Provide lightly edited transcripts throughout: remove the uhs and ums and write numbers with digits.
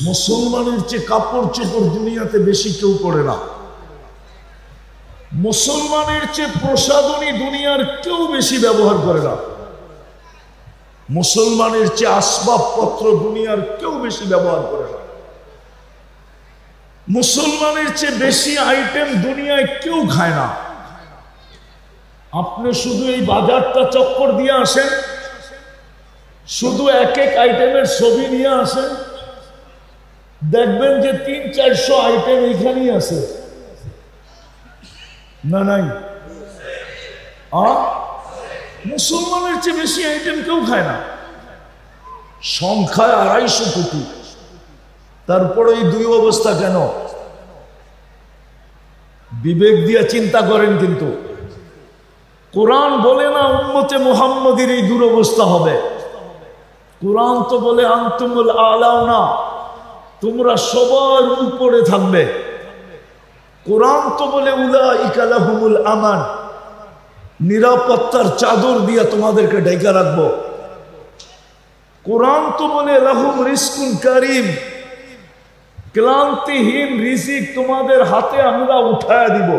মুসলমানের চেয়ে কাপড় চোপড় দুনিয়াতে বেশি কেউ পড়ে না। মুসলমানের চেয়ে প্রসাধনী দুনিয়ার কেউ বেশি ব্যবহার করে না। মুসলমানের চেয়ে আসবাবপত্র দুনিয়ার কেউ বেশি ব্যবহার করে না। মুসলমানের চেয়ে বেশি আইটেম দুনিয়ায় কেউ খায় না। আপনি শুধু এই বাজারটা চক্কর দিয়ে আসেন, শুধু এক এক আইটেমের ছবি নিয়ে আসেন, দেখবেন যে 300-400 আইটেম এখানেই আছে। না নাই? মুসলমানের চেয়ে বেশি আইটেম কেউ খায় না। সংখ্যায় 250 কোটি। তারপরে এই দুই অবস্থা কেন? বিবেক দিয়ে চিন্তা করেন। কিন্তু কোরআন বলে না উম্মতে মুহাম্মদীর এই দুরবস্থা হবে। কোরআন তো বলে আনতুমুল আলাউনা, তোমরা সবার উপরে থাকবে। কোরআন তো বলে উলাইকা লাহুমুল আমান, নিরাপত্তার চাদর দিয়ে তোমাদেরকে ঢেকে রাখবো। কোরআন তো বলে লাহুম রিজকুন কারীম, ক্লান্তিহীন রিজিক তোমাদের হাতে আমরা উঠায় দিব।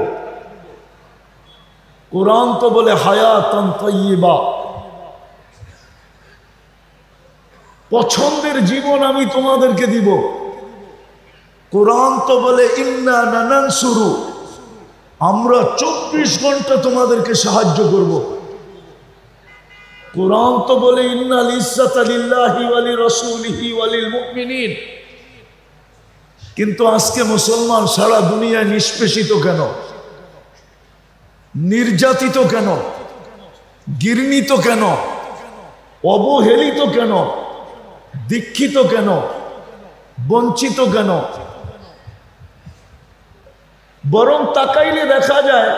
কোরআন তো বলে হায়াতান তাইয়্যিবা, পছন্দের জীবন আমি তোমাদেরকে দিব। কোরআন তো বলে ইন্না নানানসুরু, আমরা 24 ঘন্টা তোমাদেরকে সাহায্য করব। কোরআন তো বলে ইন্নাল ইজ্জাতা লিল্লাহি ওয়া লিরাসূলিহি ওয়া লিল মুমিনিন। কিন্তু আজকে মুসলমান সারা দুনিয়ায় নিষ্পেষিত কেন? নির্যাতিত কেন? ঘৃণিত কেন? অবহেলিত কেন? দীক্ষিত কেন? বঞ্চিত কেন? বরং তাকাইলে দেখা যায়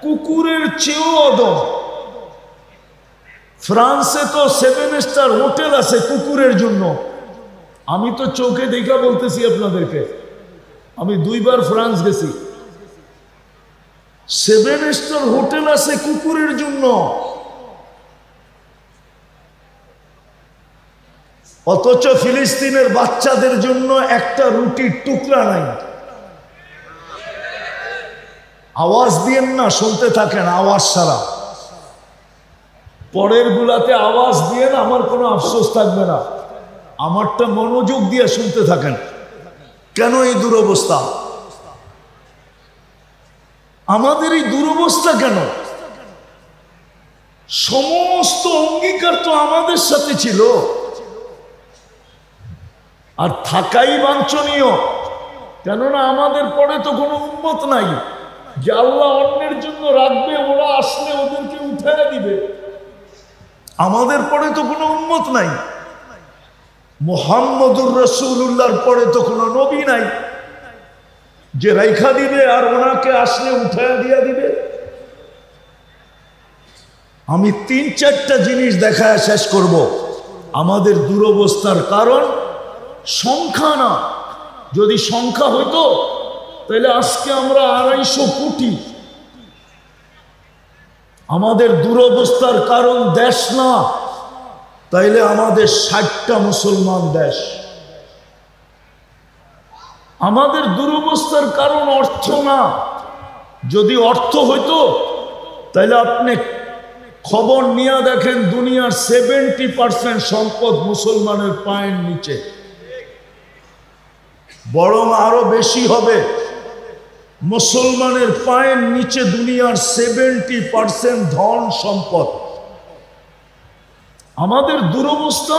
কুকুরের চেয়েও অদম। ফ্রান্সে তো 7 স্টার হোটেল আছে কুকুরের জন্য। আমি তো চোখে দেখা বলতেছি আপনাদেরকে, আমি 2 বার ফ্রান্স গেছি। 7 স্টার হোটেল আছে কুকুরের জন্য। অথচ ফিলিস্তিনের বাচ্চাদের জন্য একটা রুটির টুকরা নাই। আওয়াজ দিয়েন না, শুনতে থাকেন আওয়াজ ছাড়া। পরের গুলাতে আওয়াজ দিয়েন, আমার কোনো আফসোস থাকবে না। আমারটা মনোযোগ দিয়ে শুনতে থাকেন। কেন এই দুরবস্থা? আমাদের এই দুরবস্থা কেন? সমস্ত অঙ্গীকার তো আমাদের সাথে ছিল, আর থাকাই বাঞ্ছনীয়। কেননা আমাদের পরে তো কোনো উম্মত নাই যে আল্লাহ অন্যের জন্য রাখবে, ওরা আসলে ওদেরকে উঠায় দিবে। আমাদের পরে তো কোনো উম্মত নাই। মুহাম্মদুর রাসূলুল্লাহর পরে তো কোনো নবী নাই যে রাইখা দিবে আর ওনাকে আসলে উঠায় দিয়া দিবে। আমি 3-4টা জিনিস দেখায় শেষ করব। আমাদের দুরবস্থার কারণ সংখ্যা না। যদি সংখ্যা হইতো তাহলে আজকে আমরা 250 কোটি। আমাদের দুরবস্থার কারণ দেশ না, তাইলে আমাদের 60টা মুসলমান দেশ। আমাদের দুরবস্থার কারণ অর্থ না। যদি অর্থ হইতো তাহলে আপনি খবর নিয়ে দেখেন দুনিয়ার 70% সম্পদ মুসলমানের পায়ের নিচে, বরং আরো বেশি হবে। মুসলমানের পায়ের নিচে দুনিয়ার 70% ধন সম্পদ। আমাদের দুরবস্থা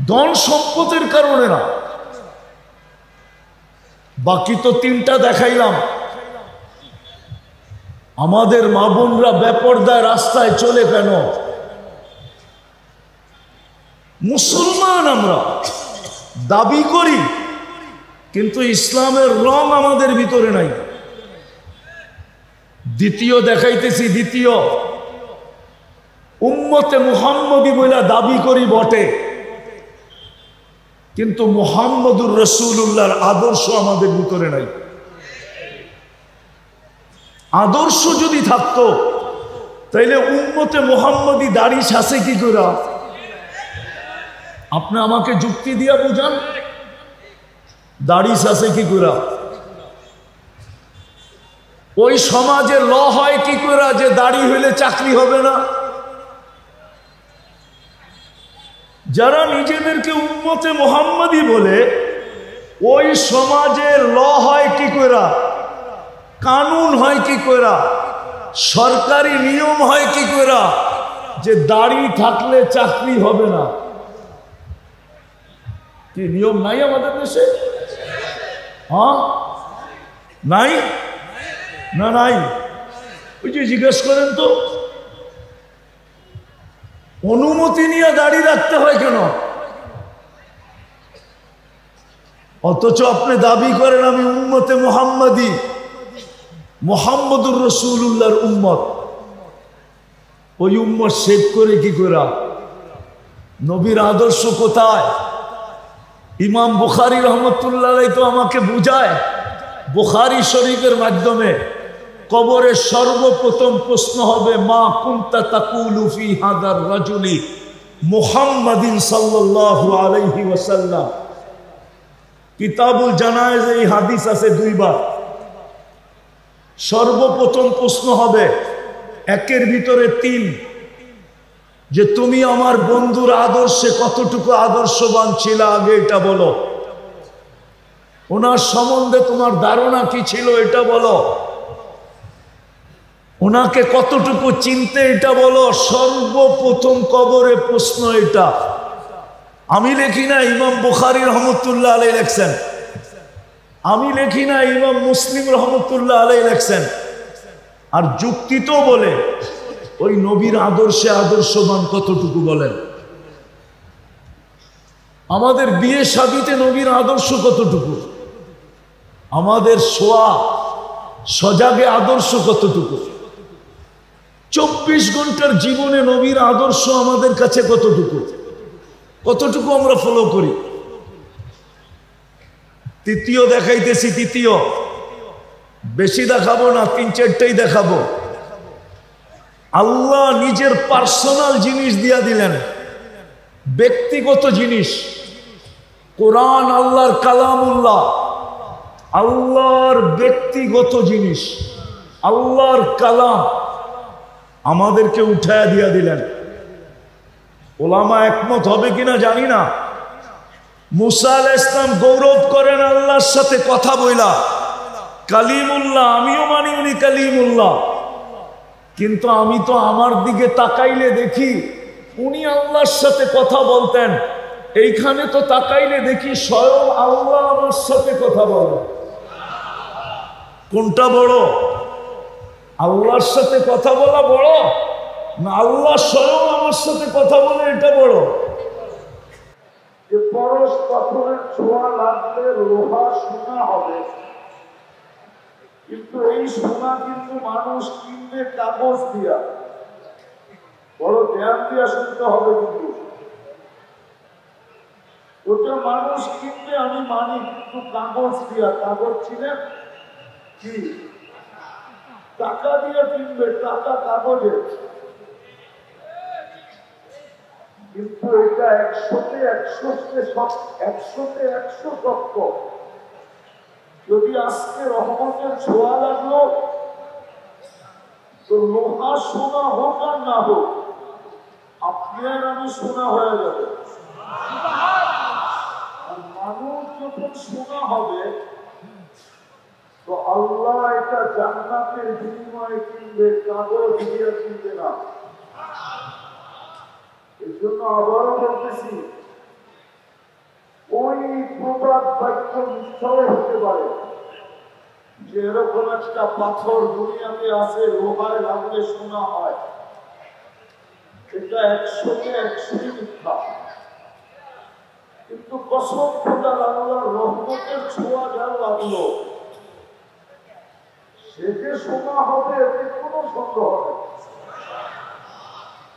ধন সম্পদের কারণে না। বাকি তো 3টা দেখাইলাম। আমাদের মা বোনরা বেপরদায় রাস্তায় চলে কেন? মুসলমান আমরা দাবি করি, কিন্তু ইসলামের রং আমাদের ভিতরে নাই। দ্বিতীয় দেখাইতেছি। দ্বিতীয়, উম্মতে মুহাম্মদী বইলা দাবি করি বটে, কিন্তু মুহাম্মদুর রাসূলুল্লাহর আদর্শ আমাদের ভিতরে নাই। আদর্শ যদি থাকতো তাইলে উম্মতে মুহাম্মদী দাড়ি ছাসে কি করে? আপনি আমাকে যুক্তি দিয়া বুঝান। দাড়ি আছে কি করে? ওই সমাজে ল হয় কি করে যে দাড়ি হইলে চাকরি হবে না? যারা নিজেদেরকে উম্মতে মুহাম্মাদি বলে ওই সমাজে ল হয় কি করে, কানুন হয় কি করে, সরকারি নিয়ম হয় কি করে যে দাড়ি থাকলে চাকরি হবে না? কি নিয়ম নাই আমাদের দেশে? হ্যাঁ, নাই না? নাই। ওই যে জিজ্ঞেস করেন তো, অনুমতি নিয়ে দাড়ি রাখতে হয় কেন? অথচ আপনি দাবি করেন আমি উম্মতে মুহাম্মাদি, মুহাম্মদুর রাসূলুল্লাহর উম্মত। ওই উম্মত শেভ করে কি করে? নবীর আদর্শ কোথায়? ইমাম বুখারী রহমতুল্লাহ আলাইহি তো আমাকে বুঝায়, বুখারী শরীফের মাধ্যমে কবরের সর্বপ্রথম প্রশ্ন হবে মা কুনতা তাকুলু ফি হাদার রাজুলি মুহাম্মাদিন সাল্লাল্লাহু আলাইহি ওয়াসাল্লাম। কিতাবুল জানায়েজ এই হাদিস আছে 2 বার। সর্বপ্রথম প্রশ্ন হবে একের ভিতরে 3, যে তুমি আমার বন্ধুর আদর্শে কতটুকু আদর্শবান ছিল আগে এটা বলো, ওনার সম্বন্ধে তোমার ধারণা কি ছিল এটা বলো, ওনাকে কতটুকু চিনতে এটা বলো। সর্বপ্রথম কবরে প্রশ্ন এটা। আমি লেখি না, ইমাম বুখারী রহমতুল্লাহ আলাইহি লেখছেন। আমি লেখি না, ইমাম মুসলিম রহমতুল্লাহ আলাইহি লেখছেন। আর যুক্তি তো বলে ওই নবীর আদর্শে আদর্শবান কতটুকু বলেন। আমাদের বিয়ে শাদীতে নবীর আদর্শ কতটুকু, আমাদের শোয়া সজাগে আদর্শ কতটুকু, 24 ঘন্টার জীবনে নবীর আদর্শ আমাদের কাছে কতটুকু, কতটুকু আমরা ফলো করি। তৃতীয় দেখাইতেছি, তৃতীয় বেশি দেখাবো না, 3-4টাই দেখাবো। আল্লাহ নিজের পার্সোনাল জিনিস দিয়া দিলেন, ব্যক্তিগত জিনিস। কোরআন আল্লাহর কালামুল্লাহ, আল্লাহর ব্যক্তিগত জিনিস, আল্লাহর কালাম আমাদেরকে উঠায়া দিয়া দিলেন। ওলামা একমত হবে কিনা জানি না। মুসা আলাইহিস সালাম গৌরব করেন আল্লাহর সাথে কথা বইলা, কালিমুল্লাহ। আমিও মানি উনি কালিমুল্লাহ, কিন্তু আমি তো আমার দিকে তাকাইলে দেখি উনি আল্লাহর সাথে কথা বলতেন। এইখানে তো তাকাইলে দেখি স্বয়ং আল্লাহ আমার সাথে কথা বলেন। কোনটা বড়? আল্লাহর সাথে কথা বলা বড় না আল্লাহ স্বয়ং আমার সাথে কথা বলে এটা বড়? যে পরশ পাথরের ছোঁয়া লাগলে লোহা সোনা হবে, কিন্তু এই সোনা কিন্তু মানুষ কিনবে কাগজ দিয়া। বড় ধ্যান দিয়া শুনতে হবে, কিন্তু ওটা মানুষ কিনবে আমি মানি, কিন্তু কাগজ দিয়া। কাগজ ছিলেন কি টাকা দিয়ে কিনবে, টাকা কাগজে। কিন্তু এটা 100-তে 100 সত্য। যদি আজকে রহমতের ছোঁয়া লাগলো তো লোহা সোনা হোক আর না হোক, আপনি আর আমি সোনা হয়ে যাবে। মানুষ যখন সোনা হবে তো আল্লাহ এটা জান্নাতের বিনিময়ে কিনবে, কাগজ দিয়ে কিনবে না। এই জন্য আবারও বলতেছি, ওই প্রবাদ বাক্য মিথ্যাও হতে পারে যে এরকম একটা পাথর দুনিয়াতে আছে লোহায় লাগলে সোনা হয়। এটা 100-তে 100 মিথ্যা। কিন্তু কসম খোদার আল্লাহর রহমতের ছোঁয়া যার লাগলো সে যে সোনা হবে এতে কোনো সন্দেহ নেই,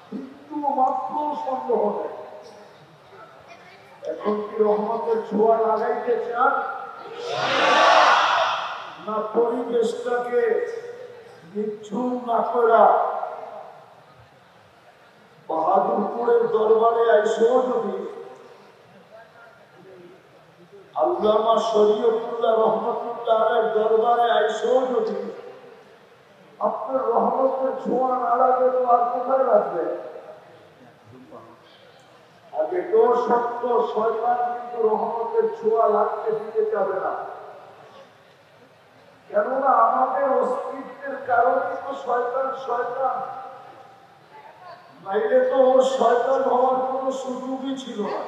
কিন্তু মাত্র সন্দেহ নেই। এখন কি রহমতের ছোঁয়া লাগাইতে চান না পরিবেশটাকে নিচ্ছুম না করা বাহাদুরপুরের দরবারে আইসেও যদি আল্লামা শরীয়তুল্লাহ রহমতুল্লাহ আলাইহির দরবারে আইসেও যদি আপনার রহমতের ছোঁয়া না লাগে তো আর কোথায় লাগবে? আগে তো সত্য শয়তান কিন্তু রহমতের ছোঁয়া লাগতে দিতে যাবে না, কেননা আমাদের অস্তিত্বের কারণে তো শয়তান শয়তান, নাইলে তো ওর শয়তান হওয়ার কোনো সুযোগই ছিল না।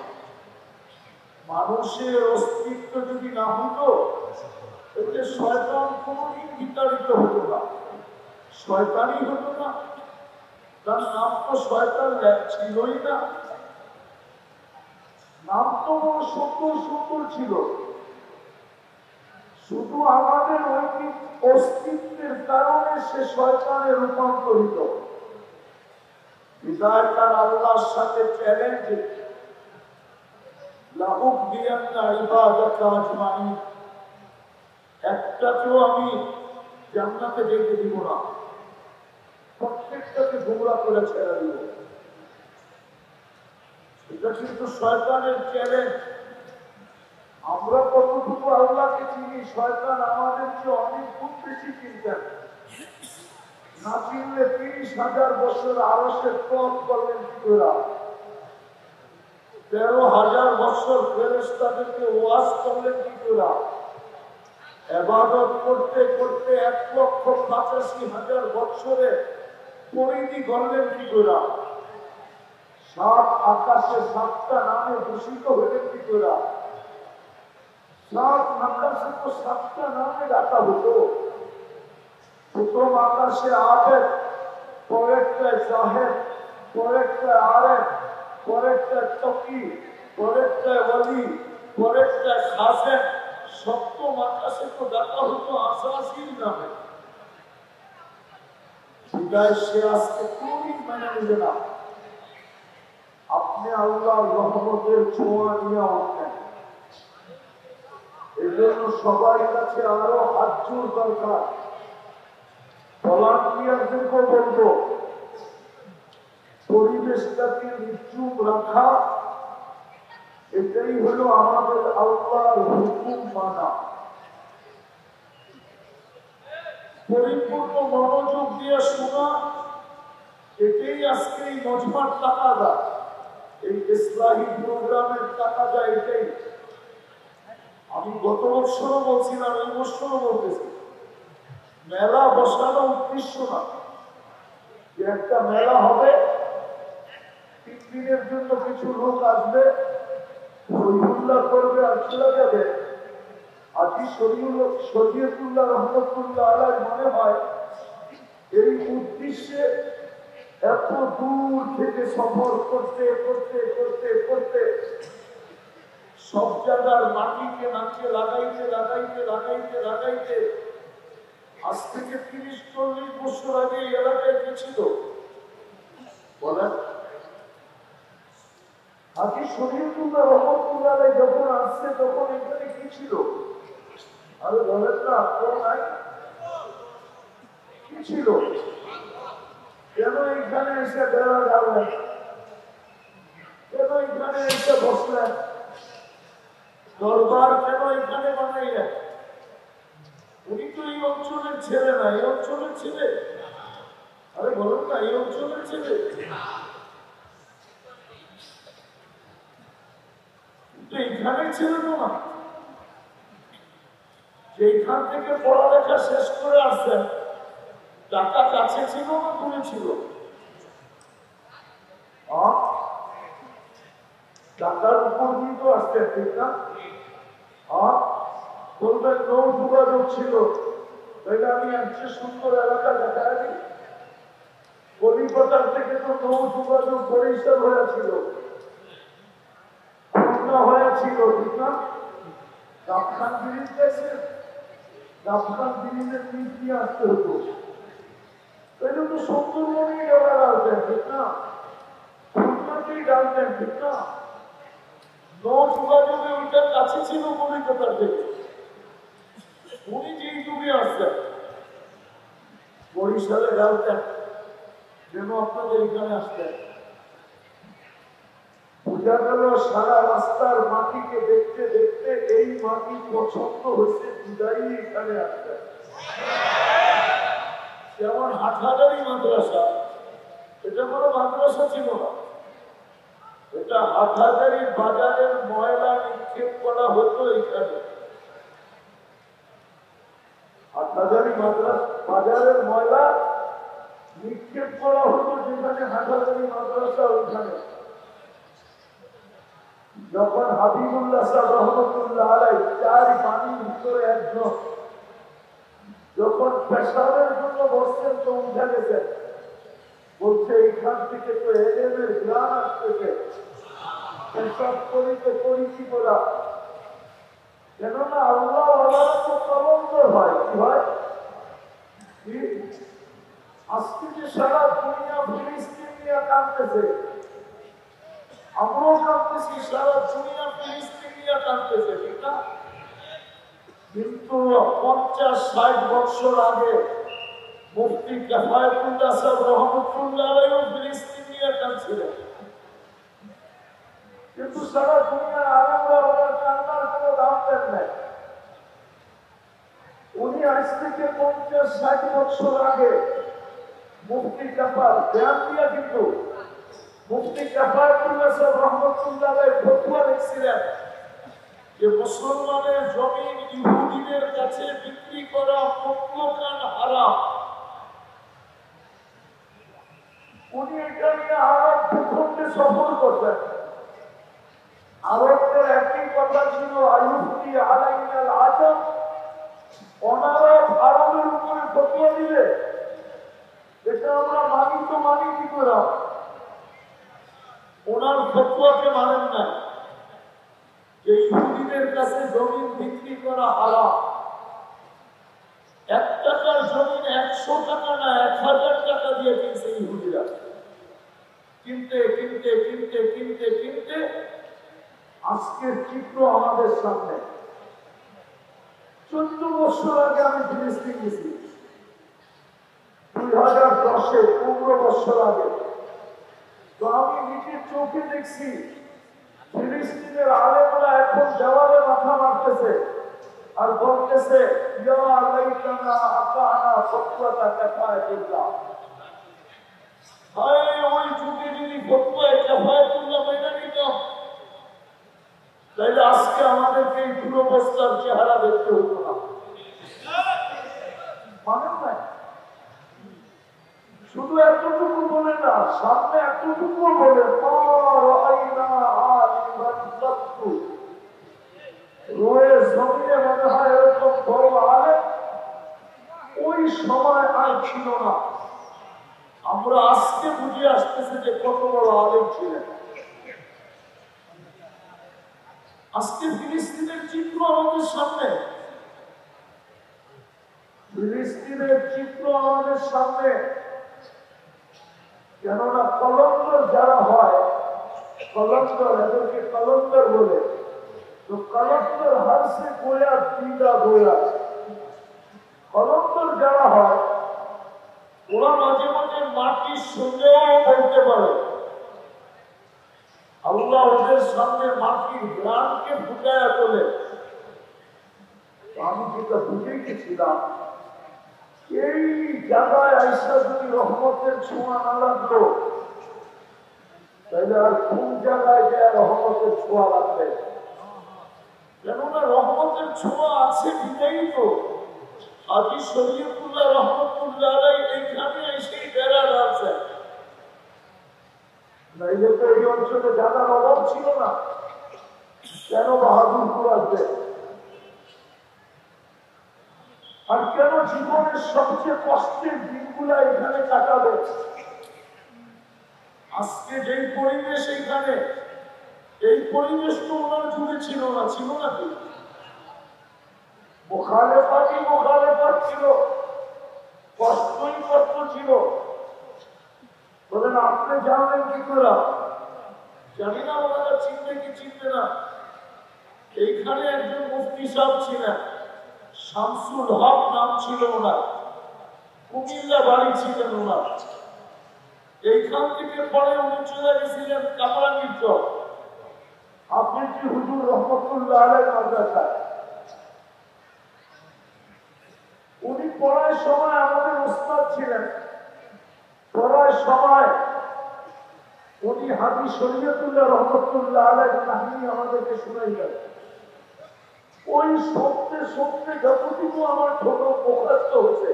মানুষের অস্তিত্ব যদি না হতো এতে শয়তান কোনদিন বিতাড়িত হতো না, শয়তানই হতো না। তার নাম তো শয়তান ছিলই না, নাম তো বড় সুন্দর সুন্দর ছিল। শুধু আমাদের অস্তিত্বের কারণে সে শয়তানে রূপান্তরিত। বিদায় তার আল্লাহর সাথে চ্যালেঞ্জ, একটাকেও আমি জান্নাতে যেতে দিব না, প্রত্যেকটাকে গোমরা করে ছেড়ে দিব। এটা কিন্তু শয়তানের চ্যালেঞ্জ। আমরা কতটুকু আল্লাহকে চিনি, শয়তান আমাদেরকে অনেক খুব বেশি চিনতেন। না চিনলে 30,000 বছর আরশের পথ করলেন কি করে, 13,000 বছর ফেরেশতাদেরকে ওয়াজ করলেন কি করে, ইবাদত করতে করতে 1,85,000 বছরে পরিধি করলেন কি করে, 7 আকাশে 7টা নামে ভূষিত হলেন কি করে, 7 আকাশে তো 7টা নামে ডাকা হতো। প্রথম আকাশে আবেদ, পরেরটায় জাহেদ, পরেরটায় আরেফ, পরেরটায় তকি, পরেরটায় ওয়ালি, পরেরটায় খাজেন। সপ্তম আকাশে তো ডাকা হতো আসাসির নামে। বিদায় সে আজকে কোনদিন মেনে নেবে না। আপনি আল্লাহর রহমতের ছোঁয়া নিয়ে উঠবেন, এই জন্য সবার কাছে আরো হাত জোর দরকার। ভলান্টিয়ারদেরকে বলবো পরিবেশটাকে নিশ্চুপ রাখা, এটাই হলো আমাদের আল্লাহর হুকুম মানা। পরিপূর্ণ মনোযোগ দিয়ে শোনা, এটাই আজকে এই মজমার তাকাদা, এই ইসলাহী প্রোগ্রামের তাকাদা এটাই। আমি গত বছরও বলছিলাম, এই বছরও বলতেছি, মেলা বসানো উদ্দেশ্য না যে একটা মেলা হবে, 3 দিনের জন্য কিছু লোক আসবে, হইহুল্লাহ করবে আর চলে যাবে। আজি শরীয়তুল্লাহ রহমতুল্লাহ আলাইহির মনে হয় এই উদ্দেশ্যে এত দূর থেকে সফর করতে করতে করতে করতে সব জায়গার মাটিকে নাকে লাগাইতে লাগাইতে লাগাইতে লাগাইতে আজ থেকে 30-40 বছর আগে এই এলাকায় কি ছিল বলেন? আজি শরীয়তুল্লাহ রহমতুল্লাহ আলাইহি যখন আসছে তখন এখানে কি ছিল? আরে বলেন না, কেউ নাই? কি ছিল? কেন এখানে এসে বেড়া ডাললেন? কেন এখানে এসে বসলেন? দরবার কেন এখানে বানাইলেন? উনি তো এই অঞ্চলের ছেলে না, এই অঞ্চলের ছেলে। আরে বলুন না, এই অঞ্চলের ছেলে। এইখানে ছিল না, যেখান থেকে পড়ালেখা শেষ করে আসছেন, টাকা কাছে ছিল না দূরে ছিল? টাকার উপর দিয়ে তো আসছেন, ঠিক না? বলবেন নৌ যোগাযোগ ছিল, তাইলে আমি একটি সুন্দর এলাকা দেখাই। কলিকাতার থেকে তো নৌ যোগাযোগ বরিশাল হয়েছিল, খুলনা হয়েছিল, ঠিক না? ডাবখান ব্রিজ গেছে, ডাবখান ব্রিজের নিচ দিয়ে আসতে হতো। তাইলে তো সুন্দরবনেই ডেরা ডালতেন, ঠিক না? খুলনাতেই ডালতেন, ঠিক না? নৌ যোগাযোগে ওইটার কাছে ছিল কলিকাতার থেকে। উনি যেই যুগে আসতেন বরিশালে ডালতেন, যেন আপনাদের এখানে আসতেন। বোঝা গেল সারা রাস্তার মাটিকে দেখতে দেখতে এই মাটি পছন্দ হয়েছে বিদায়ী এখানে আসবে। যেমন হাটহাজারী মাদ্রাসা, এটা কোনো মাদ্রাসা ছিল না, এটা হাটহাজারী বাজারের ময়লা নিক্ষেপ করা হতো এখানে। হাটহাজারী মাদ্রাসা বাজারের ময়লা নিক্ষেপ করা হতো যেখানে হাটহাজারী মাদ্রাসা, ওইখানে যখন হাবিবুল্লাহ সাহেব রহমতুল্লাহ আলাইহি চার পানির ভিতরে একজন যখন পেশাবের জন্য বসছেন তো উঠে গেছেন, বলছে এইখান থেকে তো এলেমের জ্ঞান আসতেছে, পেশাব করিতে করিছি বলা। কেননা আল্লাহ আল্লাহ তো কলঙ্কর হয়, কি হয়? আজকে যে সারা দুনিয়া ফিলিস্তিন নিয়ে কাঁদতেছে, আমরাও কাঁদতেছি, সারা দুনিয়া ফিলিস্তিন নিয়ে কাঁদতেছে, ঠিক না? কিন্তু 50-60 বছর আগে মুফতি কিফায়াতুল্লাহ সাহেব রহমতুল্লাহ আলাইহি ফিলিস্তিন নিয়ে কাঁদছিলেন, কিন্তু সারা দুনিয়ার আলেমরা ওনার কান্নার কোনো দাম দেন নাই। উনি আজ থেকে 50-60 বছর আগে মুফতি কিফায়াত বয়ান দিয়া, কিন্তু মুফতি কিফায়াতুল্লাহ সাহেব রহমতুল্লাহ আলাইহি ফতোয়া লিখছিলেন যে মুসলমানের জমিন ইহুদিদের কাছে বিক্রি করা মুতলাকান হারাম। উনি এটা নিয়ে আরব ভূখণ্ডে সফর করতেন। আরবদের একই কথা ছিল, আয়ুফতি আলাইনাল আজম, ওনারা আরবের উপরে ফতোয়া দিলে এটা আমরা মানি তো মানি কি করে? ওনার ফতোয়াকে মানেন না যে ইহুদিদের কাছে জমিন বিক্রি করা হারাম। 1 টাকার জমিন 100 টাকা না 1000 টাকা দিয়ে কিনছে ইহুদিরা। কিনতে কিনতে কিনতে কিনতে কিনতে আজকের চিত্র আমাদের সামনে। 14 বছর আগে আমি ফিলিস্তিন গেছি, 2010-এ 15 বছর আগে। তো আমি নিজের চোখে দেখছি ফিলিস্তিনের আলেমরা এখন দেওয়ালে মাথা মারতেছে আর বলতেছে, ইয়া লাইতানা আতানা ফতওয়াতা কিফায়াতুল্লাহ। হায়, ওই যুগে যদি ফতোয়া কিফায়াতুল্লাহ মেনে নিতাম তাহলে আজকে আমাদেরকে এই দুরবস্থার চেহারা দেখতে হতো না। মানেন না? শুধু এতটুকু বলে না, সামনে এতটুকু বলে, রোয়ের জমিনে মনে হয় এরকম বড় আলেম ওই সময় আর ছিল না। আমরা আজকে বুঝে আসতেছি যে কত বড় আলেম ছিলেন। আজকে ফিলিস্তিনের চিত্র আমাদের সামনে, ফিলিস্তিনের চিত্র আমাদের সামনে। কেননা কলঙ্কর যারা হয়, কলঙ্কর, এদেরকে কলঙ্কর বলে, তো কলঙ্কর হারসে গোয়া দিদা গোয়া। কলঙ্কর যারা হয় ওরা মাঝে মাঝে মাটির সঙ্গেও বলতে পারে। আল্লাহ ওদের সামনে মাটির গ্রামকে ফুটায়া তোলে। আমি যেটা বুঝে গেছিলাম, এই জায়গায় আইসা যদি রহমতের ছোঁয়া না লাগলো তাহলে আর কোন জায়গায় যে রহমতের ছোঁয়া লাগবে? কেননা রহমতের ছোঁয়া আছে বিদায়ী তো হাজী শরীয়তুল্লাহ রহমতুল্লাহ আলাইহি এইখানে এসেই বেড়া আছে। নাইলে তো এই অঞ্চলে জায়গার অভাব ছিল না, কেন বাহাদুরপুর আসবে? আর কেন জীবনের সবচেয়ে কষ্টের দিনগুলা এখানে কাটাবে? আজকে যেই পরিবেশ এইখানে, এই পরিবেশ তো ওনার যুগে ছিল না, ছিল নাকি? মুখালেফাতই মুখালেফাত ছিল, কষ্টই কষ্ট ছিল। বলেন আপনি জানলেন কি করে? জানি না ওনারা চিনবে কি চিনবে না। এইখানে একজন মুফতি সাহেব ছিলেন, শামসুল হক নাম ছিল ওনার, কুমিল্লা বাড়ি ছিলেন ওনার। এইখান থেকে পরে উনি চলে গেছিলেন কামরাঙ্গীর চর, হাফিজি হুজুর রহমতুল্লাহ আলাইহি মাদ্রাসায়। পড়ার সময় আমাদের উস্তাদ ছিলেন, পড়ার সময় উনি হাজী শরীয়তুল্লাহ রহমতুল্লাহ আলাইহির কাহিনী আমাদেরকে শুনাইলেন। ওই সত্যে সত্যে যতটুকু আমার ছোট মুখস্থ হচ্ছে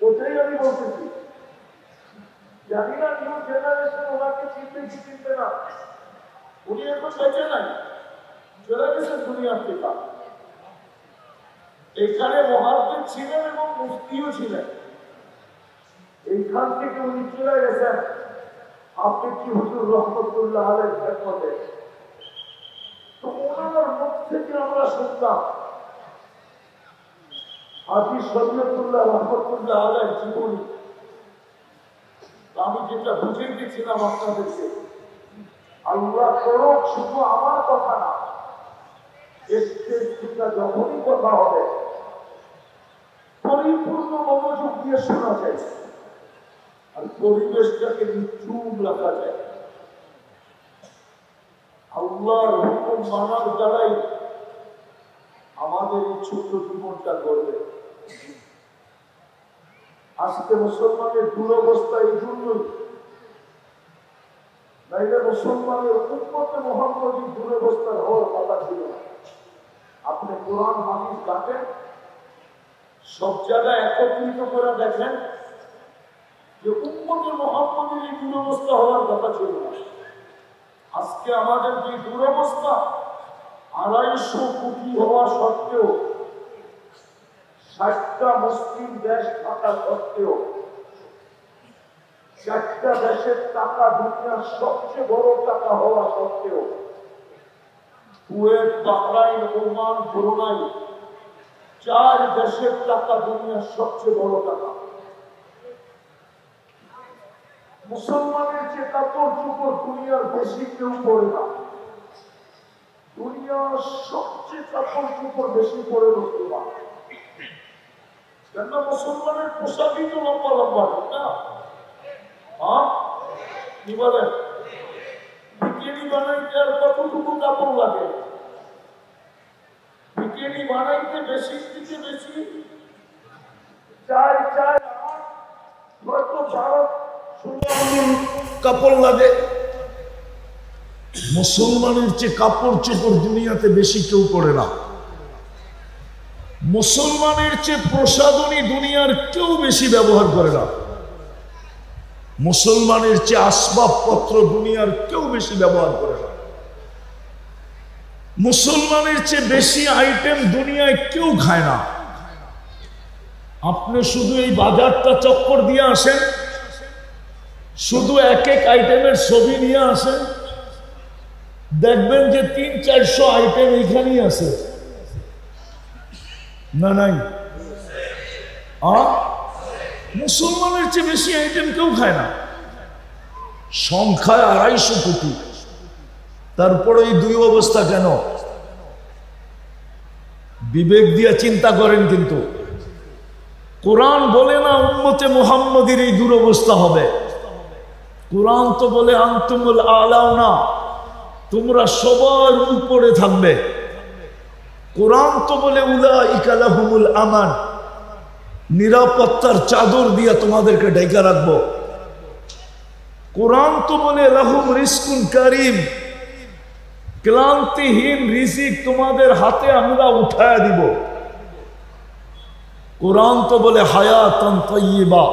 ওটাই আমি বলতেছি। জানি না নিউ জেনারেশন ওনাকে চিনতে কি চিনতে না, উনি এখন বেঁচে নাই, চলে গেছেন দুনিয়ার থেকে। এখানে মহাদ্দেশ ছিলেন এবং মুফতিও ছিলেন, এইখান থেকে উনি চলে গেছেন আপনি কি হুজুর রহমতুল্লাহ আলাইহির খেদমতে। তো ওনার মুখ থেকে আমরা শুনতাম হাজী শরীয়তুল্লাহ রহমতুল্লাহ আলাইহির জীবনী। আমি যেটা বুঝে গেছিলাম আপনাদেরকে, আল্লাহ করুক শুধু আমার কথা না, যখনই কথা হবে পরিপূর্ণ মনোযোগ দিয়ে শোনা যায় আর পরিবেশটাকে চুপ রাখা যায়। আল্লাহর হুকুম মানার দ্বারাই আমাদের এই ছোট্ট জীবনটা গড়বে। আজকে মুসলমানের দুরবস্থা এই জন্যই, নাইলে মুসলমানের উম্মতে মুহাম্মদীর দুরবস্থা হওয়ার কথা ছিল না। আপনি কোরআন হাদিস ঘাটেন, সব জায়গায় একত্রিত করে দেখেন যে উম্মতে মুহাম্মদীর এই দুরবস্থা হওয়ার কথা ছিল না। আজকে আমাদের যে দুরবস্থা, 250 কোটি হওয়া সত্ত্বেও, 60টা মুসলিম দেশ থাকা সত্ত্বেও, 4টা দেশের টাকা দুনিয়ার সবচেয়ে বড় টাকা হওয়া সত্ত্বেও, কুয়েত, বাহরাইন, ওমান, ব্রুনাই 4 দেশের টাকা দুনিয়ার সবচেয়ে বড় টাকা। মুসলমানের যে কাপড় চোপড় দুনিয়ার বেশি কেউ পরে না, দুনিয়ার সবচেয়ে কাপড় চোপড় বেশি পরে মুসলমান। কেন মুসলমানের পোশাকই তো লম্বা লম্বা, ঠিক না? কি বলেন? বিকিনি বানাইতে আর কতটুকু কাপড় লাগে? বিকিনি বানাইতে বেশি থেকে বেশি 4 কাপড় লাগে। মুসলমানের চেয়ে কাপড় চোপড় দুনিয়াতে বেশি কেউ পড়ে না। মুসলমানের চেয়ে প্রসাধনী দুনিয়ার কেউ বেশি ব্যবহার করে না। মুসলমানের চেয়ে আসবাবপত্র দুনিয়ার কেউ বেশি ব্যবহার করে না। মুসলমানের চেয়ে বেশি আইটেম দুনিয়ায় কেউ খায় না। আপনি শুধু এই বাজারটা চক্কর দিয়ে আসেন, শুধু এক এক আইটেমের ছবি নিয়ে আসেন, দেখবেন যে 300-400 আইটেম এইখানেই আছে। না নাই? মুসলমানের চেয়ে বেশি আইটেম কেউ খায় না। সংখ্যায় 250 কোটি, তারপরে এই দুই অবস্থা কেন? বিবেক দিয়ে চিন্তা করেন। কিন্তু কোরআন বলে না উম্মতে মুহাম্মদীর এই দুরবস্থা হবে। কোরআন তো বলে আনতুমুল আলাউনা, তোমরা সবার উপরে থাকবে। কোরআন তো বলে উলাইকা লাহুমুল আমান, নিরাপত্তার চাদর দিয়ে তোমাদেরকে ঢেকে রাখবো। কোরআন তো বলে লাহুম রিজকুন কারীম, ক্লান্তিহীন রিজিক তোমাদের হাতে আমরা উঠায় দিব। কোরআন তো বলে হায়াতান তাইয়্যিবা,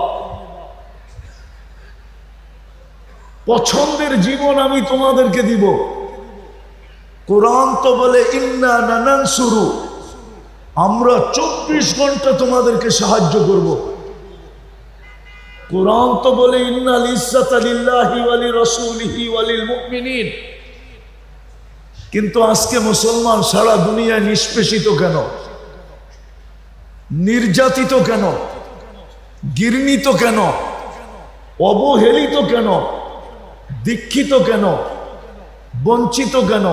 পছন্দের জীবন আমি তোমাদেরকে দিব। কোরআন তো বলে ইন্না নানানসুরু, আমরা 24 ঘন্টা তোমাদেরকে সাহায্য করব। কোরআন তো বলে ইন্নাল ইজ্জাতা লিল্লাহি ওয়া লিরাসূলিহি ওয়া লিল মুমিনিন। কিন্তু আজকে মুসলমান সারা দুনিয়ায় নিষ্পেষিত কেন? নির্যাতিত কেন? ঘৃণিত কেন? অবহেলিত কেন? দীক্ষিত কেন? বঞ্চিত কেন?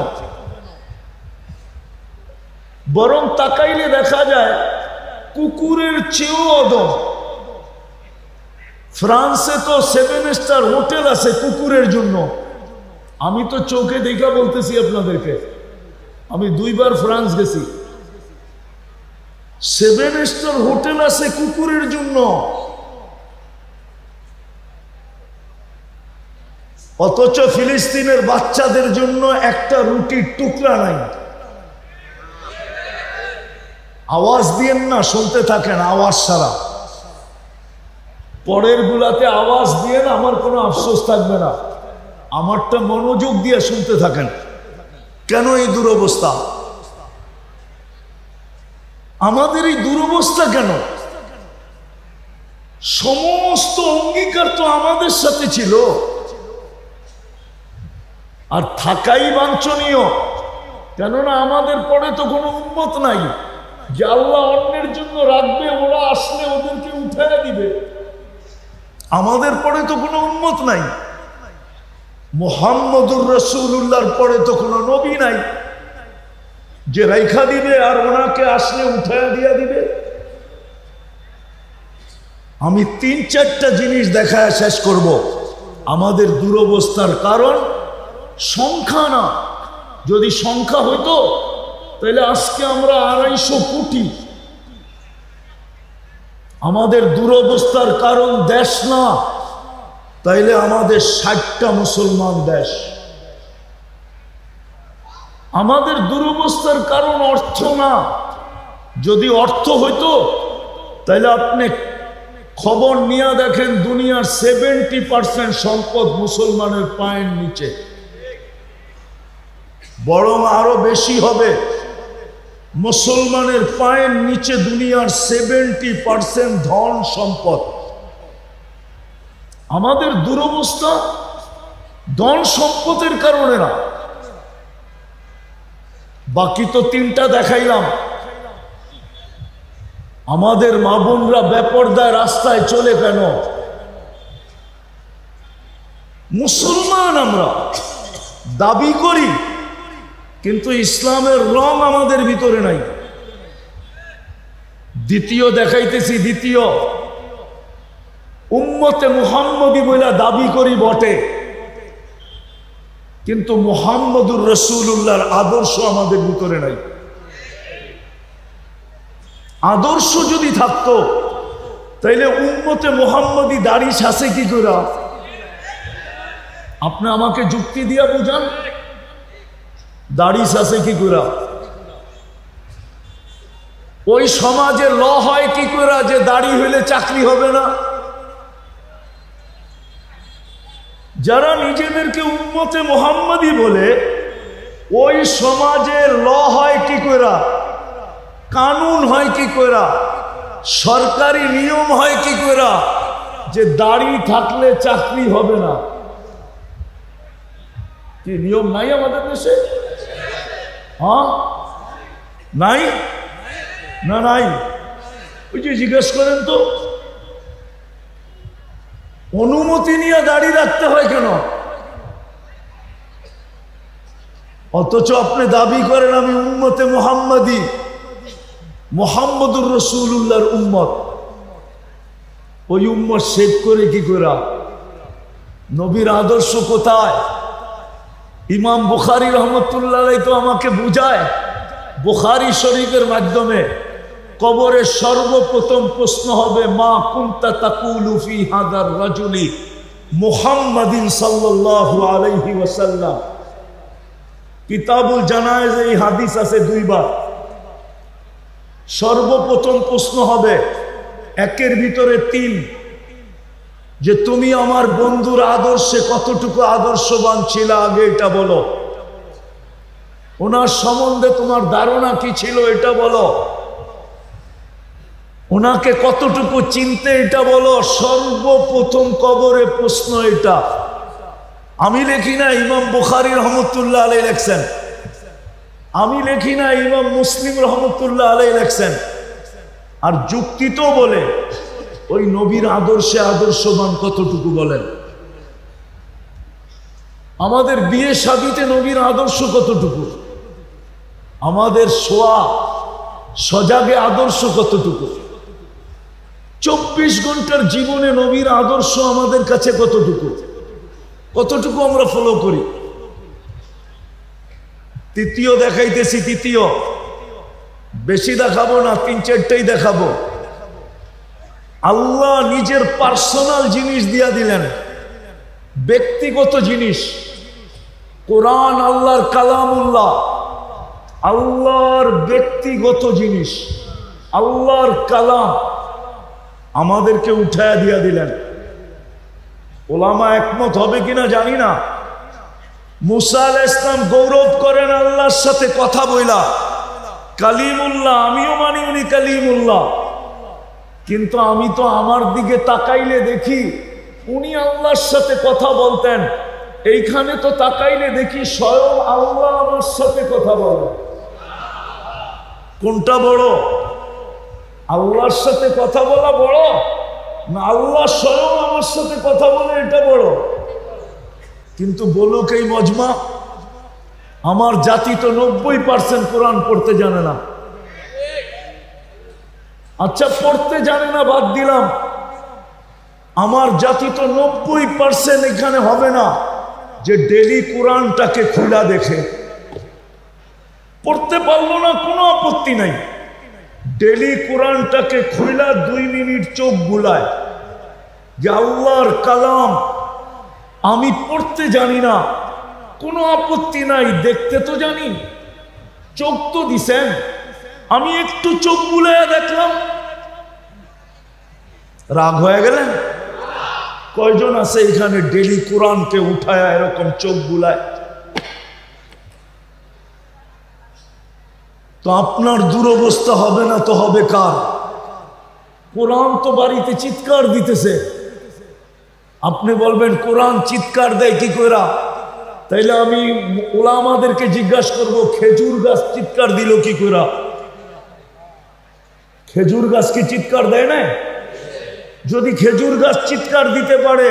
বরং তাকাইলে দেখা যায় কুকুরের চেয়েও অদম। ফ্রান্সে তো 7 স্টার হোটেল আছে কুকুরের জন্য। আমি তো চোখে দেখা বলতেছি আপনাদেরকে, আমি 2 বার ফ্রান্স গেছি। 7 স্টার হোটেল আছে কুকুরের জন্য, অথচ ফিলিস্তিনের বাচ্চাদের জন্য একটা রুটির টুকরা নাই। আওয়াজ দিয়েন না, শুনতে থাকেন আওয়াজ ছাড়া। পরের গুলাতে আওয়াজ দিয়ে না, আমার কোনো আফসোস থাকবে না, আমারটা মনোযোগ দিয়ে শুনতে থাকেন। কেন এই দুরবস্থা? আমাদের এই দুরবস্থা কেন? সমস্ত অঙ্গীকার তো আমাদের সাথে ছিল, আর থাকাই বাঞ্ছনীয়। কেননা আমাদের পরে তো কোনো উম্মত নাই যে আল্লাহ অন্যের জন্য রাখবে, ওরা আসলে ওদেরকে উঠায় দিবে। আমাদের পরে তো কোনো উম্মত নাই, মুহাম্মদুর রাসূলুল্লাহর পরে তো কোনো নবী নাই যে রাইখা দিবে আর ওনাকে আসলে উঠায় দিয়া দিবে। আমি 3-4টা জিনিস দেখায় শেষ করব। আমাদের দুরবস্থার কারণ সংখ্যা না। যদি সংখ্যা হইতো তাহলে আজকে আমরা 250 কোটি। আমাদের দুরবস্থার কারণ দেশ না, তাইলে আমাদের 60টা মুসলমান দেশ। আমাদের দুরবস্থার কারণ অর্থ না। যদি অর্থ হইতো তাহলে আপনি খবর নিয়ে দেখেন, দুনিয়ার 70% সম্পদ মুসলমানের পায়ের নিচে, বরং আরো বেশি হবে। মুসলমানের পায়ের নিচে দুনিয়ার 70% ধন সম্পদ। আমাদের দুরবস্থা ধন সম্পদের কারণে না। বাকি তো 3টা দেখাইলাম। আমাদের মা বোনরা বেপরদায় রাস্তায় চলে কেন? মুসলমান আমরা দাবি করি, কিন্তু ইসলামের রং আমাদের ভিতরে নাই। দ্বিতীয় দেখাইতেছি, দ্বিতীয়, উম্মতে মুহাম্মদী বলে দাবি করি বটে, কিন্তু মুহাম্মদুর রাসূলুল্লাহর আদর্শ আমাদের ভিতরে নাই। আদর্শ যদি থাকতো তাইলে উম্মতে মুহাম্মদী দাড়ি ছাসে কি করে? আপনি আমাকে যুক্তি দিয়া বুঝান, দাড়ি ছাসে কি করে? ওই সমাজে ল হয় কি করে যে দাড়ি হইলে চাকরি হবে না? যারা নিজেদেরকে উম্মতে মুহাম্মদী বলে, ওই সমাজে ল হয় কি করে, কানুন হয় কি করে, সরকারি নিয়ম হয় কি করে যে দাড়ি থাকলে চাকরি হবে না? কি নিয়ম নাই আমাদের দেশে? হ্যাঁ, নাই না? নাই। ওই যে জিজ্ঞেস করেন তো, অনুমতি নিয়ে দাড়ি রাখতে হয় কেন? অথচ আপনি দাবি করেন আমি উম্মতে মুহাম্মদী, মুহাম্মদুর রাসূলুল্লাহর উম্মত। ওই উম্মত শেভ করে কি করে? নবীর আদর্শ কোথায়? ইমাম বুখারী রহমতুল্লাহ আলাইহি তো আমাকে বুঝায়, বুখারী শরীফের মাধ্যমে কবরের সর্বপ্রথম প্রশ্ন হবে, মা কুনতা তাকুলু ফি হাদার রাজুলি মুহাম্মাদিন সাল্লাল্লাহু আলাইহি ওয়াসাল্লাম। কিতাবুল জানায়েজ এই হাদিস আছে 2 বার। সর্বপ্রথম প্রশ্ন হবে 1-এর ভিতরে 3, যে তুমি আমার বন্ধুর আদর্শে কতটুকু আদর্শবান ছিল আগে এটা বলো। ওনার সম্বন্ধে তোমার ধারণা কি ছিল এটা বলো। ওনাকে কতটুকু চিনতে এটা বলো। সর্বপ্রথম কবরে প্রশ্ন এটা। আমি লিখি না, ইমাম বুখারী রহমতুল্লাহ আলাইহি লেখছেন। আমি লিখি না, ইমাম মুসলিম রহমতুল্লাহ আলাইহি লেখছেন। আর যুক্তি তো বলে ওই নবীর আদর্শে আদর্শবান কতটুকু বলেন। আমাদের বিয়ে শাদীতে নবীর আদর্শ কতটুকু, আমাদের শোয়া সজাগে আদর্শ কতটুকু, 24 ঘন্টার জীবনে নবীর আদর্শ আমাদের কাছে কতটুকু, কতটুকু আমরা ফলো করি। তৃতীয় দেখাইতেছি, তৃতীয়, বেশি দেখাবো না, 3-4টাই দেখাবো। আল্লাহ নিজের পার্সোনাল জিনিস দিয়া দিলেন, ব্যক্তিগত জিনিস। কোরআন আল্লাহর কালামুল্লাহ, আল্লাহর ব্যক্তিগত জিনিস, আল্লাহর কালাম আমাদেরকে উঠায়া দিয়া দিলেন। ওলামা একমত হবে কিনা জানি না। মুসা আলাইহিস সালাম গৌরব করেন আল্লাহর সাথে কথা বইলা, কালিমুল্লাহ, আমিও মানি উনি কালিমুল্লাহ, কিন্তু আমি তো আমার দিকে তাকাইলে দেখি উনি আল্লাহর সাথে কথা বলতেন। এইখানে তো তাকাইলে দেখি স্বয়ং আল্লাহ আমার সাথে কথা বলে। কোনটা বড়? আল্লাহর সাথে কথা বলা বড় না আল্লাহ স্বয়ং আমার সাথে কথা বলে এটা বড়? কিন্তু বলুক এই মজমা, আমার জাতি তো 90% কোরআন পড়তে জানে না। আচ্ছা, পড়তে জানে না বাদ দিলাম, আমার জাতি তো 90% এখানে হবে না যে ডেলি কোরআনটাকে খোলা দেখে। পড়তে পারলো না, কোনো আপত্তি নাই, ডেলি কোরআনটাকে খোলা 2 মিনিট চোখ বুলায় যে আল্লাহর কালাম আমি পড়তে জানি না, কোনো আপত্তি নাই, দেখতে তো জানি, চোখ তো দিছেন, আমি একটু চোখ বুলাইয়া দেখলাম। রাগ হয়ে গেলেন? কয়জন আছে এখানে ডেলি কোরআনকে উঠায় এরকম চোখ বুলায়? তো আপনার দুরবস্থা হবে না তো হবে কার? কোরআন তো বাড়িতে চিৎকার দিতেছে, আপনি বলবেন কোরআন চিৎকার দেয় কি কইরা? তাইলে আমি ওলামাদেরকে জিজ্ঞাসা করব, খেজুর গাছ চিৎকার দিল কি কইরা? খেজুর গাছ কি চিৎকার দেয় না? যদি খেজুর গাছ চিৎকার দিতে পারে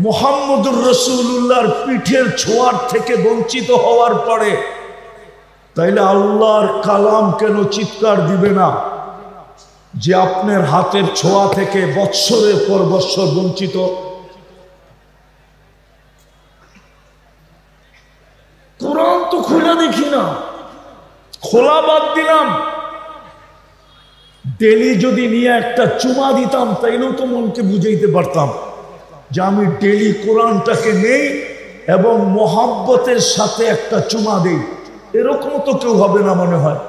মুহাম্মদুর রাসূলুল্লাহর পিঠের ছোঁয়ার থেকে বঞ্চিত হওয়ার পরে, তাইলে আল্লাহর কালাম কেন চিৎকার দিবে না যে আপনার হাতের ছোঁয়া থেকে বৎসরের পর বৎসর বঞ্চিত? কোরআন তো খোলা দেখি না, খোলা বাদ দিলাম, ডেলি যদি নিয়ে একটা চুমা দিতাম তাইলেও তো মনকে বুঝাইতে পারতাম যে আমি ডেলি কোরআনটাকে নেই এবং মোহাব্বতের সাথে একটা চুমা দেই। এরকম তো কেউ হবে না মনে হয়।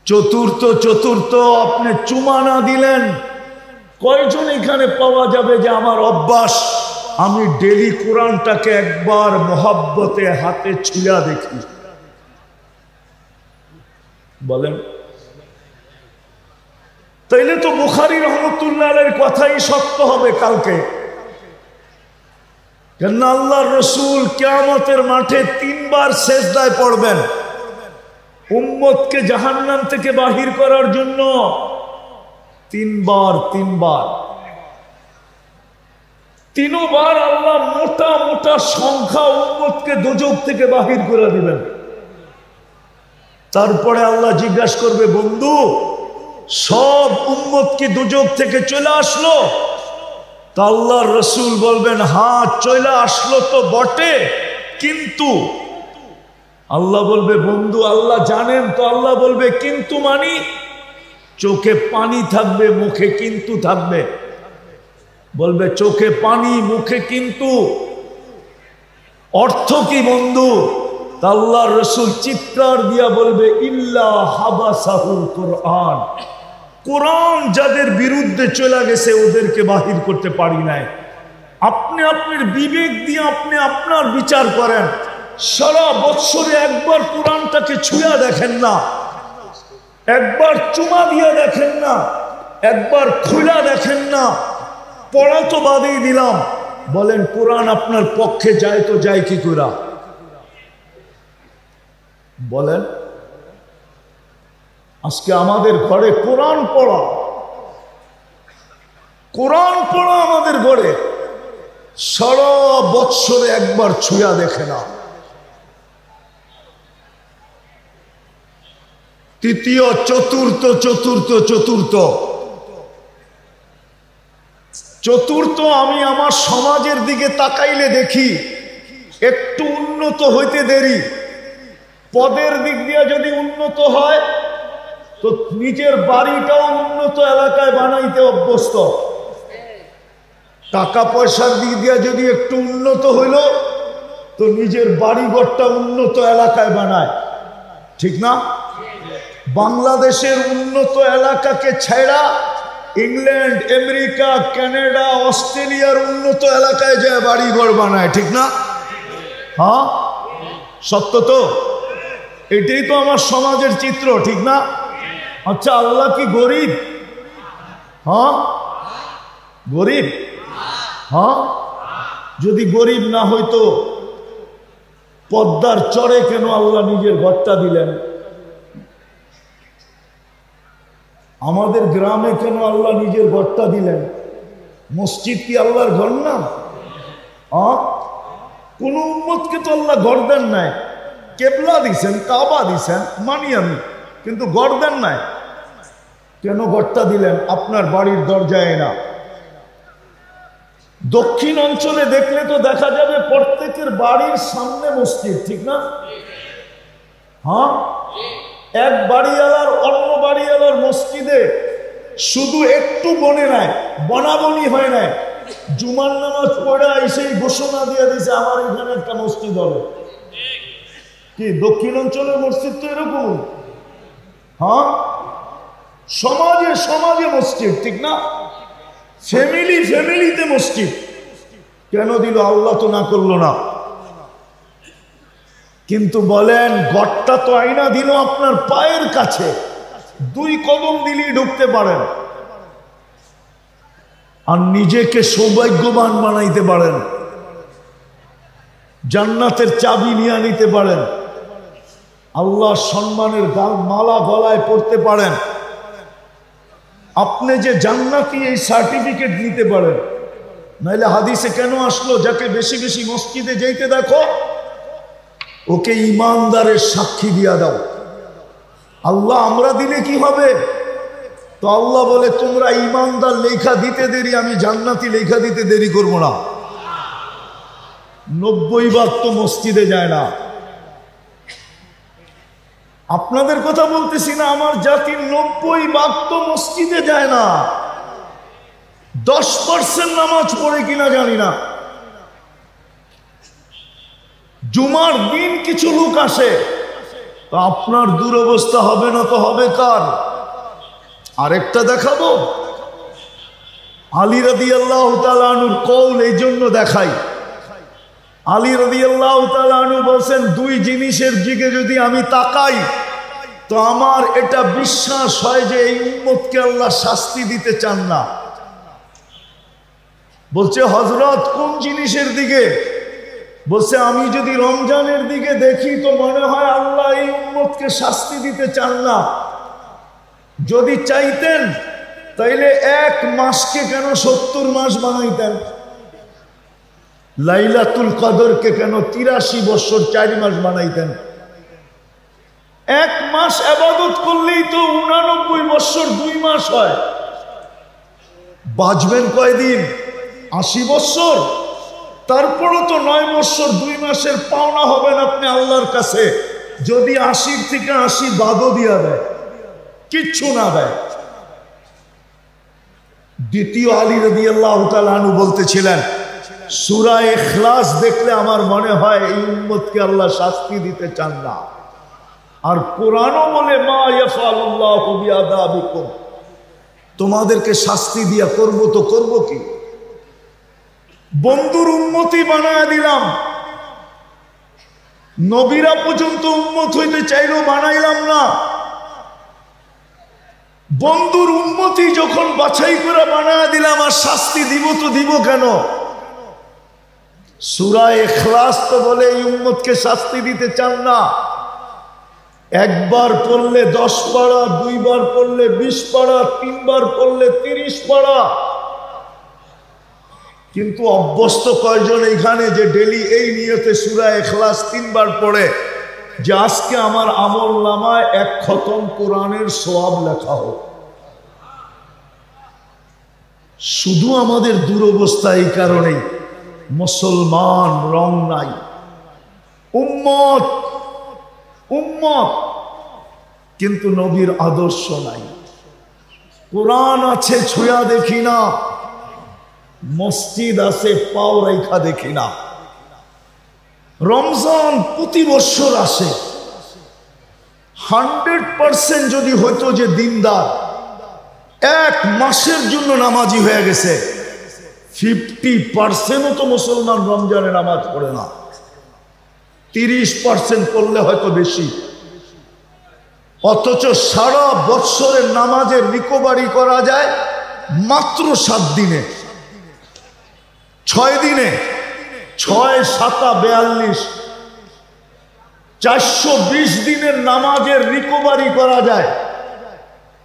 চতুর্থ আপনি চুমা না দিলেন, কয়জন এখানে পাওয়া যাবে যে আমার অভ্যাস আমি ডেলি কোরআনটাকে একবার মোহাব্বতে হাতে ছুঁয়া দেখি? বলেন। তাইলে তো বুখারী রহমতুল্লাহ আলাইহির কথাই সত্য হবে কালকে। কেন আল্লাহর রাসূল কিয়ামতের মাঠে 3 বার সেজদায় পড়বেন উম্মতকে জাহান্নাম থেকে বাহির করার জন্য। 3 বার 3 বার আল্লাহ মোটা মোটা সংখ্যা উম্মতকে দোজখ থেকে বাহির করে দিবেন। তারপরে আল্লাহ জিজ্ঞাসা করবে, বন্ধু সব উম্মত কি দোজখ থেকে চলে আসলো? তা আল্লাহর রাসূল বলবেন, হ্যাঁ চলে আসলো তো বটে, কিন্তু আল্লাহ বলবে, বন্ধু আল্লাহ জানেন তো? আল্লাহ বলবে, কিন্তু মানি? চোখে পানি থাকবে, মুখে কিন্তু থাকবে। বলবে চোখে পানি মুখে কিন্তু, অর্থ কি বন্ধু? আল্লাহর রাসূল চিৎকার দিয়া বলবে, ইল্লা হাবাসাহুল কোরআন, কোরআন যাদের বিরুদ্ধে চলে গেছে ওদেরকে বাহির করতে পারি নাই। আপনি আপনার বিবেক দিয়ে আপনি আপনার বিচার করেন। সারা বৎসরে একবার কোরআনটাকে ছুঁয়া দেখেন না, একবার চুমা দিয়ে দেখেন না, একবার খোলা দেখেন না। পড়া তো বাদেই দিলাম, বলেন কোরআন আপনার পক্ষে যায় তো যায় কি করে? বলেন। আজকে আমাদের ঘরে কোরআন পড়া আমাদের ঘরে সারা বৎসরে একবার ছুঁয়া দেখে না। তৃতীয় চতুর্থ আমি আমার সমাজের দিকে তাকাইলে দেখি একটু উন্নত হইতে দেরি, পদের দিক দিয়ে যদি উন্নত হয় তো নিজের বাড়িটাও উন্নত এলাকায় বানাইতে অভ্যস্ত। টাকা পয়সার দিক দিয়ে যদি একটু উন্নত হইল তো নিজের বাড়িঘরটা উন্নত এলাকায় বানায়, ঠিক না? বাংলাদেশের উন্নত এলাকাকে ছেড়া ইংল্যান্ড, আমেরিকা, কানাডা, অস্ট্রেলিয়ার উন্নত এলাকায় যায় বাড়িঘর বানায়, ঠিক না? হ্যাঁ, সত্য তো। এটাই তো আমার সমাজের চিত্র, ঠিক না? আচ্ছা, আল্লাহ কি গরিব? হ্যাঁ, গরিব। হ্যাঁ, যদি গরিব না হইতো পদ্মার চরে কেন আল্লাহ নিজের ঘরটা দিলেন? আমাদের গ্রামে কেন আল্লাহ নিজের ঘরটা দিলেন? মসজিদ কি আল্লাহর ঘর না? কোন উম্মতকে তো আল্লাহ ঘর দেন নাই। কেবলা দিছেন, কাবা দিছেন, মানি আমি, কিন্তু ঘর দেন নাই। কেন ঘরটা দিলেন? আপনার বাড়ির দরজায় না। দক্ষিণ অঞ্চলে দেখলে তো দেখা যাবে প্রত্যেকের বাড়ির সামনে মসজিদ, ঠিক না? হ্যাঁ, এক বাড়িওয়ালার অন্য বাড়িওয়ালার মসজিদে শুধু একটু বনে নাই, বনাবনি হয় নাই, জুমার নামাজ পড়ে এসেই ঘোষণা দিয়ে দিয়েছে আমার এখানে একটা মসজিদ হবে। কি দক্ষিণ অঞ্চলের মসজিদ তো এরকম। হ্যাঁ, সমাজে সমাজে মসজিদ, ঠিক না? ফ্যামিলি ফ্যামিলিতে মসজিদ কেন দিল? আল্লাহ তো না করলো না। কিন্তু বলেন ঘরটা তো আয়না দিল আপনার পায়ের কাছে, 2 কদম দিলেই ঢুকতে পারেন আর নিজেকে সৌভাগ্যবান বানাইতে পারেন, জান্নাতের চাবি নিয়ে নিতে পারেন, আল্লাহ সম্মানের মালা গলায় পড়তে পারেন, আপনি যে জান্নাতি এই সার্টিফিকেট নিতে পারেন। নাইলে হাদিসে কেন আসলো যাকে বেশি বেশি মসজিদে যেতে দেখো ওকে ইমানদারের সাক্ষী দিয়া দাও? আল্লাহ আমরা দিলে কি হবে? তো আল্লাহ বলে তোমরা ইমানদার লেখা দিতে দেরি, আমি জান্নাতি লেখা দিতে দেরি করবো না। 90 ভাগ তো মসজিদে যায় না। আপনাদের কথা বলতেছি না, আমার জাতির 90 ভাগ তো মসজিদে যায় না। 10% নামাজ পড়ে কিনা জানি না। জুমার দিন কিছু লোক আসে, তো আপনার দুরবস্থা হবে না তো হবে কার? আরেকটা দেখাবো। আলী রাদিয়াল্লাহু তাআলা আনহুর কওল এই জন্য দেখাই। আলী রাদিয়াল্লাহু তাআলা আনহু বলেন 2 জিনিসের দিকে যদি আমি তাকাই তো আমার এটা বিশ্বাস হয় যে এই উম্মতকে আল্লাহ শাস্তি দিতে চান না। বলছে হযরত কোন জিনিসের দিকে? বলছে আমি যদি রমজানের দিকে দেখি তো মনে হয় আল্লাহ এই উম্মতকে শাস্তি দিতে চান না। যদি চাইতেন তাইলে 1 মাসকে কেন 70 মাস বানাইতেন? লাইলাতুল কদরকে কেন 83 বছর 4 মাস বানাইতেন? 1 মাস ইবাদত করলেই তো 89 বছর 2 মাস হয়। বাঁচবেন কয়দিন? 80 বছর। তারপরও তো 9 বছর 2 মাসের পাওনা হবেন আপনি আল্লাহর কাছে, যদি 80 থেকে 80 বাদও দিয়া দেয়, কিচ্ছু না দেয়। দ্বিতীয় আলী রাদিয়াল্লাহু তাআলা আনহু বলতেছিলেন সূরা ইখলাস দেখলে আমার মনে হয় এই উম্মতকে আল্লাহ শাস্তি দিতে চান না। আর কোরআনও বলে মা ইয়াফালুল্লাহু বিআযাবিকুম, তোমাদেরকে শাস্তি দিয়া করব তো করব কি? বন্ধুর উম্মতি বানায়া দিলাম, নবীরা পর্যন্ত উম্মত হইতে চাইলেও বানাইলাম না। বন্ধুর উম্মতি যখন বাছাই করে বানায়া দিলাম, আর শাস্তি দিব তো দিব কেন? সূরা ইখলাস তো বলে এই উম্মতকে শাস্তি দিতে চান না। একবার পড়লে 10 পারা, 2 বার পড়লে 20 পারা, 3 বার পড়লে 30 পারা। কিন্তু অভ্যস্ত কয়জন এখানে যে ডেলি এই নিয়তে সূরা ইখলাস 3 বার পড়ে যে আজকে আমার আমল নামায় 1 খতম কোরআনের সওয়াব লেখা হোক। শুধু আমাদের দুরবস্থা এই কারণেই, মুসলমান রং নাই, উম্মত উম্মত, কিন্তু নবীর আদর্শ নাই। কোরআন আছে ছুঁয়া দেখি না, মসজিদ আছে পাও রেখা দেখি না। রমজান প্রতি বছর আসে, 100% যদি হইতো যে দিনদার, এক মাসের জন্য নামাজি হয়ে গেছে, 50% তো মুসলমান রমজানে নামাজ পড়ে না, 30% পড়লে হয়তো বেশি। অথচ সারা বৎসরের নামাজের রিকভারি করা যায় মাত্র 7 দিনে, 6 দিনে। 6 7 42, 420 দিনের নামাজের রিকভারি করা যায়